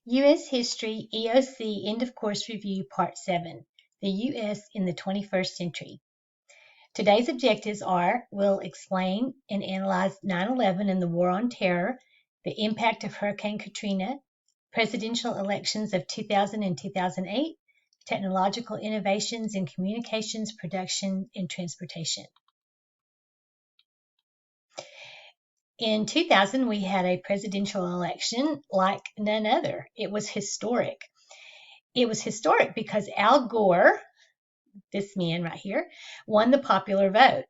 U.S. History EOC End of Course Review Part 7, The U.S. in the 21st Century. Today's objectives are: we'll explain and analyze 9/11 and the War on Terror, the impact of Hurricane Katrina, presidential elections of 2000 and 2008, technological innovations in communications, production, and transportation. In 2000, we had a presidential election like none other. It was historic. It was historic because Al Gore, this man right here, won the popular vote.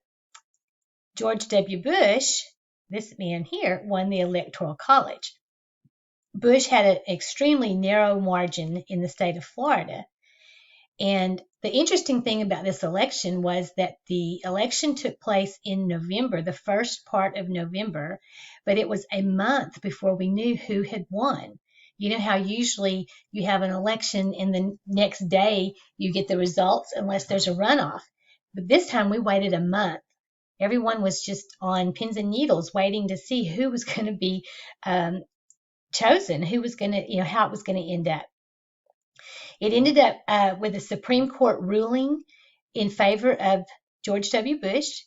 George W. Bush, this man here, won the Electoral College. Bush had an extremely narrow margin in the state of Florida. And the interesting thing about this election was that the election took place in November, the first part of November, but it was a month before we knew who had won. You know how usually you have an election and the next day you get the results unless there's a runoff. But this time we waited a month. Everyone was just on pins and needles waiting to see who was going to be chosen, who was going to, how it was going to end up. It ended up with a Supreme Court ruling in favor of George W. Bush,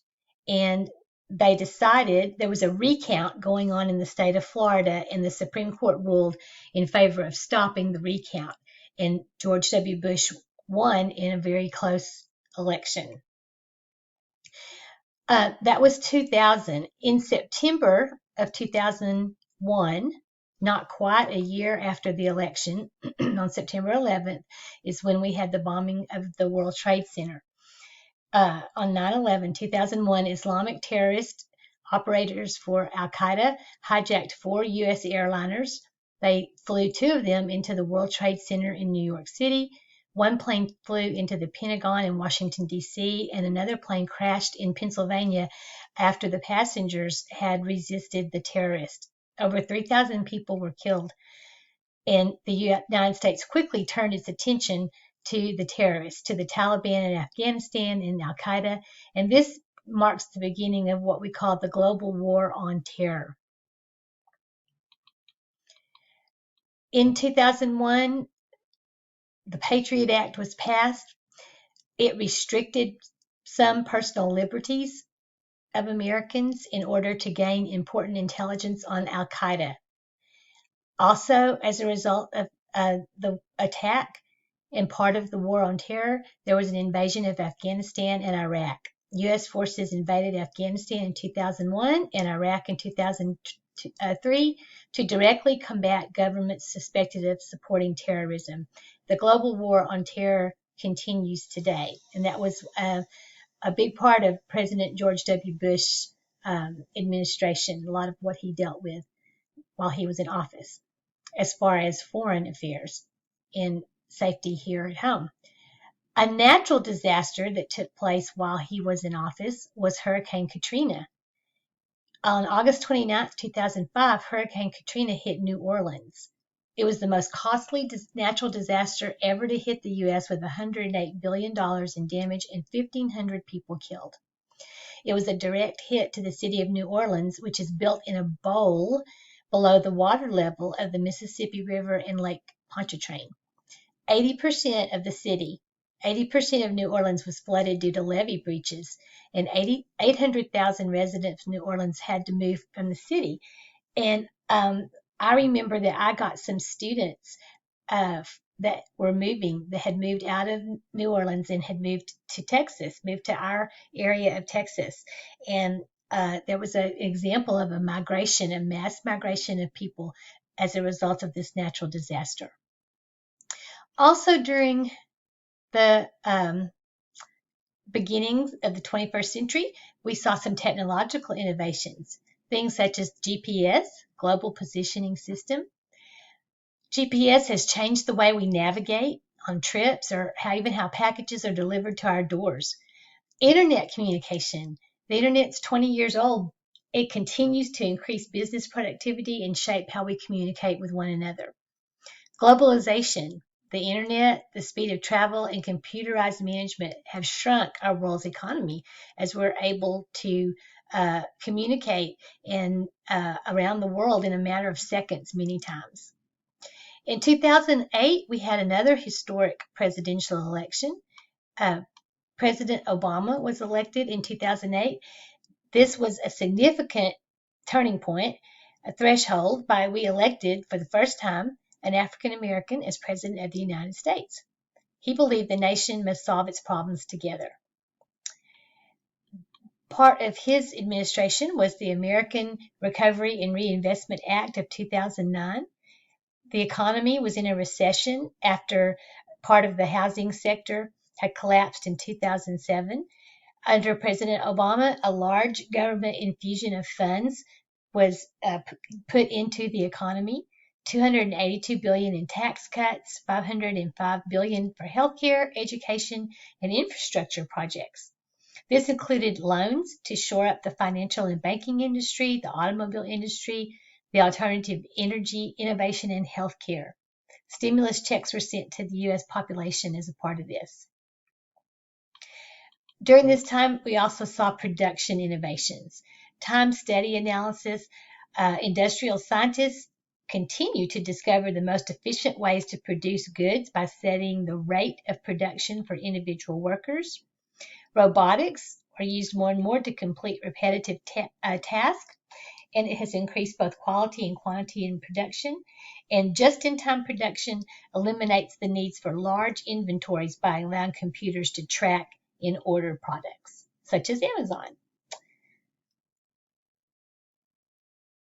and they decided there was a recount going on in the state of Florida, and the Supreme Court ruled in favor of stopping the recount, and George W. Bush won in a very close election. That was 2000. In September of 2001, not quite a year after the election, on September 11th, is when we had the bombing of the World Trade Center. On 9/11, 2001, Islamic terrorist operators for Al-Qaeda hijacked 4 U.S. airliners. They flew 2 of them into the World Trade Center in New York City. 1 plane flew into the Pentagon in Washington, D.C., and another plane crashed in Pennsylvania after the passengers had resisted the terrorists. Over 3,000 people were killed, and the United States quickly turned its attention to the terrorists, to the Taliban in Afghanistan and Al-Qaeda, and this marks the beginning of what we call the global war on terror. In 2001, the Patriot Act was passed. It restricted some personal liberties of Americans in order to gain important intelligence on Al-Qaeda. Also, as a result of the attack and part of the war on terror, there was an invasion of Afghanistan and Iraq. U.S. forces invaded Afghanistan in 2001 and Iraq in 2003 to directly combat governments suspected of supporting terrorism. The global war on terror continues today, and that was a big part of President George W. Bush's administration, a lot of what he dealt with while he was in office, as far as foreign affairs and safety here at home. A natural disaster that took place while he was in office was Hurricane Katrina. On August 29, 2005, Hurricane Katrina hit New Orleans. It was the most costly natural disaster ever to hit the U.S., with $108 billion in damage and 1,500 people killed. It was a direct hit to the city of New Orleans, which is built in a bowl below the water level of the Mississippi River and Lake Pontchartrain. 80% of the city, 80% of New Orleans was flooded due to levee breaches, and 800,000 residents of New Orleans had to move from the city. And I remember that I got some students that were moving, that had moved out of New Orleans and had moved to Texas, moved to our area of Texas. And there was an example of a migration, a mass migration of people as a result of this natural disaster. Also, during the beginnings of the 21st century, we saw some technological innovations, things such as GPS, Global Positioning System. GPS has changed the way we navigate on trips, or even how packages are delivered to our doors. Internet communication. The Internet's 20 years old. It continues to increase business productivity and shape how we communicate with one another. Globalization. The Internet, the speed of travel, and computerized management have shrunk our world's economy as we're able to communicate around the world in a matter of seconds many times. In 2008, we had another historic presidential election. President Obama was elected in 2008. This was a significant turning point, a threshold by we elected for the first time an African American as President of the United States. He believed the nation must solve its problems together. Part of his administration was the American Recovery and Reinvestment Act of 2009. The economy was in a recession after part of the housing sector had collapsed in 2007. Under President Obama, a large government infusion of funds was put into the economy. $282 billion in tax cuts, $505 billion for healthcare, education, and infrastructure projects. This included loans to shore up the financial and banking industry, the automobile industry, the alternative energy, innovation, and healthcare. Stimulus checks were sent to the U.S. population as a part of this. During this time, we also saw production innovations. Time study analysis, industrial scientists continue to discover the most efficient ways to produce goods by setting the rate of production for individual workers. Robotics are used more and more to complete repetitive tasks, and it has increased both quality and quantity in production. And just-in-time production eliminates the needs for large inventories by allowing computers to track in order products, such as Amazon.